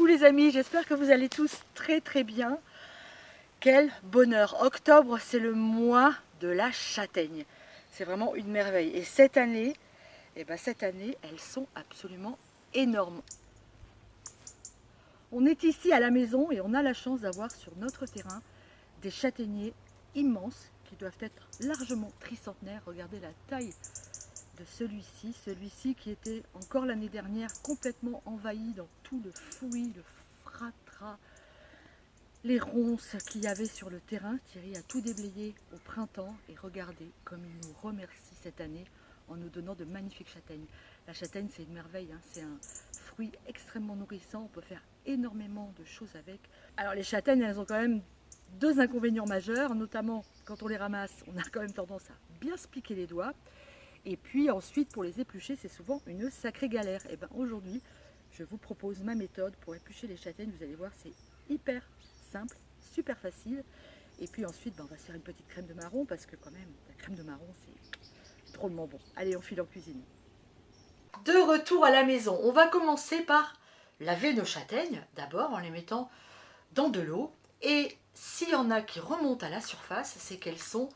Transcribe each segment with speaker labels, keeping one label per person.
Speaker 1: Coucou les amis, j'espère que vous allez tous très bien. Quel bonheur! Octobre, c'est le mois de la châtaigne. C'est vraiment une merveille. Et cette année, elles sont absolument énormes. On est ici à la maison et on a la chance d'avoir sur notre terrain des châtaigniers immenses qui doivent être largement tricentenaires. Regardez la taille de celui-ci qui était encore l'année dernière complètement envahi dans tout le fouillis, le fratras, les ronces qu'il y avait sur le terrain. Thierry a tout déblayé au printemps et regardez comme il nous remercie cette année en nous donnant de magnifiques châtaignes. La châtaigne, c'est une merveille, hein. C'est un fruit extrêmement nourrissant, on peut faire énormément de choses avec. Alors les châtaignes, elles ont quand même deux inconvénients majeurs, notamment quand on les ramasse, on a quand même tendance à bien se piquer les doigts. Et puis ensuite, pour les éplucher, c'est souvent une sacrée galère. Et bien aujourd'hui, je vous propose ma méthode pour éplucher les châtaignes. Vous allez voir, c'est hyper simple, super facile. Et puis ensuite, on va se faire une petite crème de marron parce que quand même, la crème de marron, c'est drôlement bon. Allez, on file en cuisine. De retour à la maison, on va commencer par laver nos châtaignes, d'abord en les mettant dans de l'eau. Et s'il y en a qui remontent à la surface, c'est qu'elles sont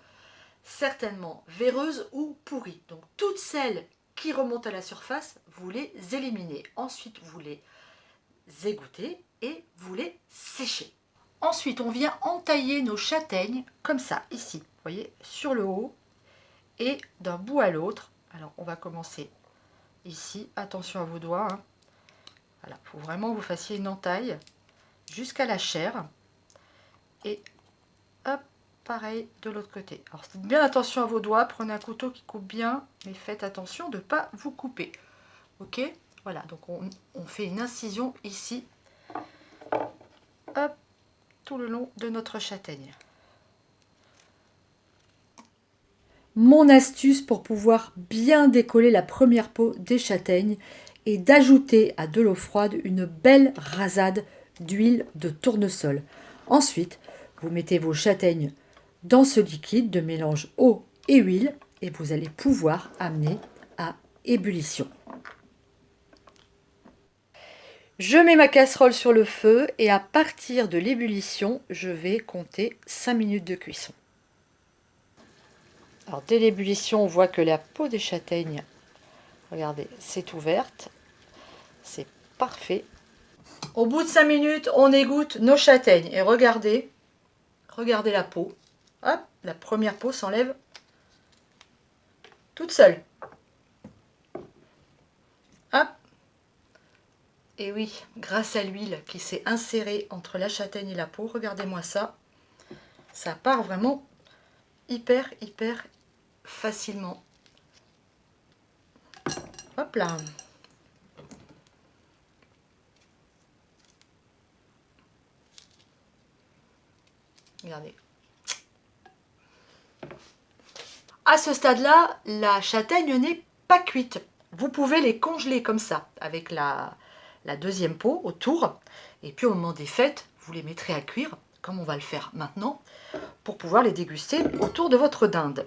Speaker 1: certainement véreuses ou pourries. Donc toutes celles qui remontent à la surface, vous les éliminez. Ensuite, vous les égouttez et vous les séchez. Ensuite, on vient entailler nos châtaignes comme ça, ici, vous voyez, sur le haut et d'un bout à l'autre. Alors, on va commencer ici. Attention à vos doigts, hein. Voilà, il faut vraiment que vous fassiez une entaille jusqu'à la chair. Et hop, pareil de l'autre côté. Alors faites bien attention à vos doigts, prenez un couteau qui coupe bien, mais faites attention de ne pas vous couper. Ok, voilà, donc on fait une incision ici, hop, tout le long de notre châtaigne. Mon astuce pour pouvoir bien décoller la première peau des châtaignes est d'ajouter à de l'eau froide une belle rasade d'huile de tournesol. Ensuite, vous mettez vos châtaignes dans ce liquide de mélange eau et huile et vous allez pouvoir amener à ébullition. Je mets ma casserole sur le feu et à partir de l'ébullition, je vais compter 5 minutes de cuisson. Alors dès l'ébullition, on voit que la peau des châtaignes, regardez, c'est ouverte. C'est parfait. Au bout de 5 minutes, on égoutte nos châtaignes et regardez la peau. Hop, la première peau s'enlève toute seule. Hop. Et oui, grâce à l'huile qui s'est insérée entre la châtaigne et la peau, regardez-moi ça. Ça part vraiment hyper facilement. Hop là. Regardez. À ce stade-là, la châtaigne n'est pas cuite. Vous pouvez les congeler comme ça, avec la deuxième peau autour. Et puis au moment des fêtes, vous les mettrez à cuire, comme on va le faire maintenant, pour pouvoir les déguster autour de votre dinde.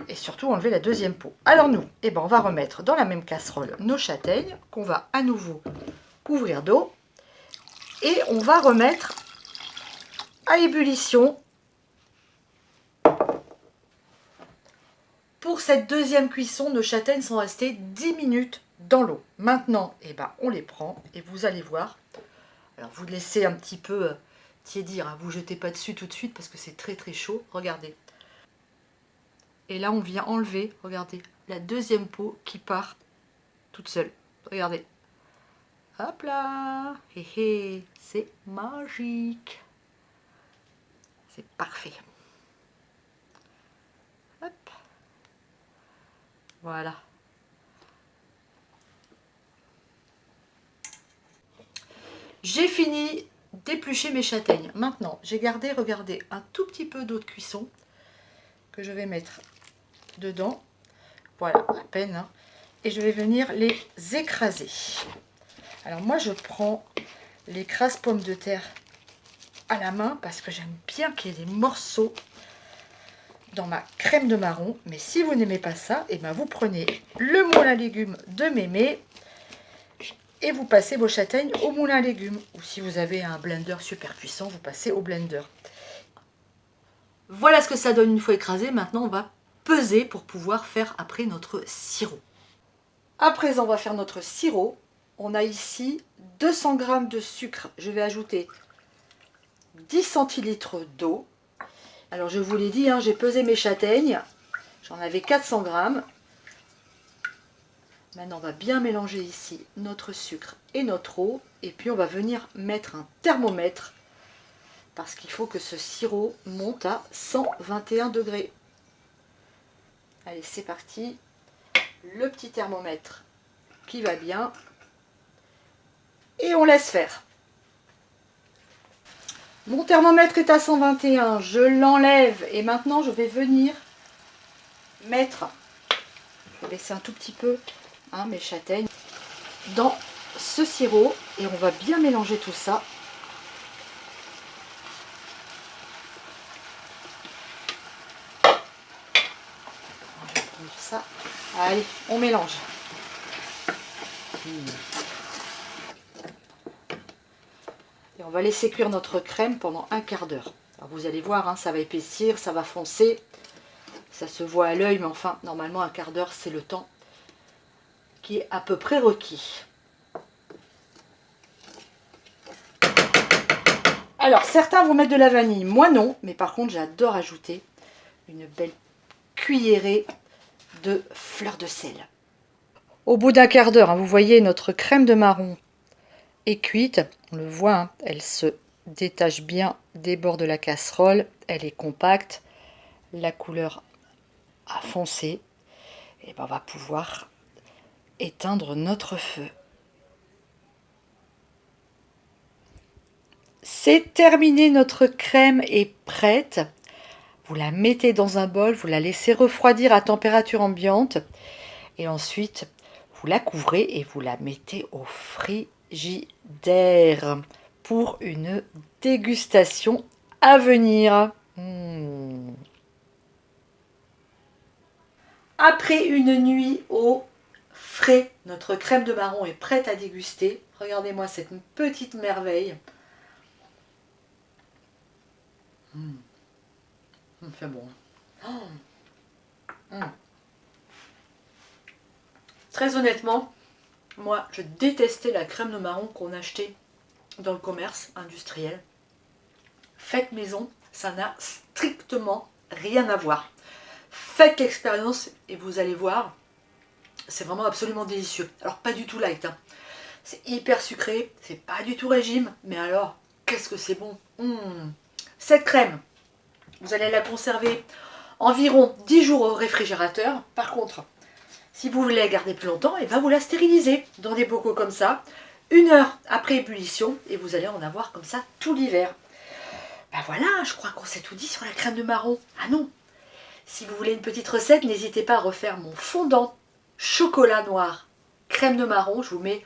Speaker 1: Et surtout enlever la deuxième peau. Alors nous, on va remettre dans la même casserole nos châtaignes, qu'on va à nouveau couvrir d'eau. Et on va remettre à ébullition. Pour cette deuxième cuisson, nos châtaignes sont restées 10 minutes dans l'eau. Maintenant, on les prend et vous allez voir. Alors vous laissez un petit peu tiédir, hein. Vous ne jetez pas dessus tout de suite parce que c'est très chaud. Regardez. Et là, on vient enlever, regardez, la deuxième peau qui part toute seule. Regardez. Hop là. C'est magique. C'est parfait. Hop. Voilà. J'ai fini d'éplucher mes châtaignes. Maintenant, j'ai gardé, regardez, un tout petit peu d'eau de cuisson que je vais mettre dedans. Voilà, à peine. Hein. Et je vais venir les écraser. Alors moi, je prends l'écrase pomme de terre à la main parce que j'aime bien qu'il y ait des morceaux dans ma crème de marron. Mais si vous n'aimez pas ça, vous prenez le moule à légumes de Mémé et vous passez vos châtaignes au moulin à légumes. Ou si vous avez un blender super puissant, vous passez au blender. Voilà ce que ça donne une fois écrasé. Maintenant, on va peser pour pouvoir faire après notre sirop. À présent, on va faire notre sirop. On a ici 200 g de sucre. Je vais ajouter 10 centilitres d'eau. Alors, je vous l'ai dit, hein, j'ai pesé mes châtaignes. J'en avais 400 g. Maintenant, on va bien mélanger ici notre sucre et notre eau. Et puis, on va venir mettre un thermomètre parce qu'il faut que ce sirop monte à 121 degrés. Allez, c'est parti. Le petit thermomètre qui va bien. Et on laisse faire. Mon thermomètre est à 121. Je l'enlève. Et maintenant, je vais venir mettre, je vais laisser un tout petit peu mes châtaignes dans ce sirop. Et on va bien mélanger tout ça. Ça. Allez, on mélange. Et on va laisser cuire notre crème pendant un quart d'heure. Alors vous allez voir, hein, ça va épaissir, ça va foncer. Ça se voit à l'œil, mais enfin, normalement, un quart d'heure, c'est le temps qui est à peu près requis. Alors, certains vont mettre de la vanille, moi non, mais par contre, j'adore ajouter une belle cuillerée de fleur de sel. Au bout d'un quart d'heure, hein, vous voyez, notre crème de marron est cuite. On le voit, hein, elle se détache bien des bords de la casserole. Elle est compacte. La couleur a foncé. Et ben, on va pouvoir éteindre notre feu. C'est terminé, notre crème est prête. Vous la mettez dans un bol, vous la laissez refroidir à température ambiante. Et ensuite, vous la couvrez et vous la mettez au frigidaire pour une dégustation à venir. Après une nuit au frais, notre crème de marron est prête à déguster. Regardez-moi cette petite merveille. C'est bon. Très honnêtement, moi, je détestais la crème de marron qu'on achetait dans le commerce industriel. Faites maison, ça n'a strictement rien à voir. Faites l'expérience et vous allez voir, c'est vraiment absolument délicieux. Alors, pas du tout light, hein. C'est hyper sucré, c'est pas du tout régime, mais alors, qu'est-ce que c'est bon. Cette crème, vous allez la conserver environ 10 jours au réfrigérateur. Par contre, si vous voulez la garder plus longtemps, et ben vous la stérilisez dans des bocaux comme ça, 1 heure après ébullition, et vous allez en avoir comme ça tout l'hiver. Ben voilà, je crois qu'on s'est tout dit sur la crème de marron. Ah non! Si vous voulez une petite recette, n'hésitez pas à refaire mon fondant chocolat noir crème de marron. Je vous mets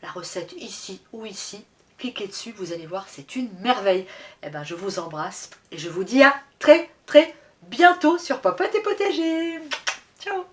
Speaker 1: la recette ici ou ici. Cliquez dessus, vous allez voir, c'est une merveille. Eh ben, je vous embrasse et je vous dis à très très bientôt sur Popote et Potager. Ciao!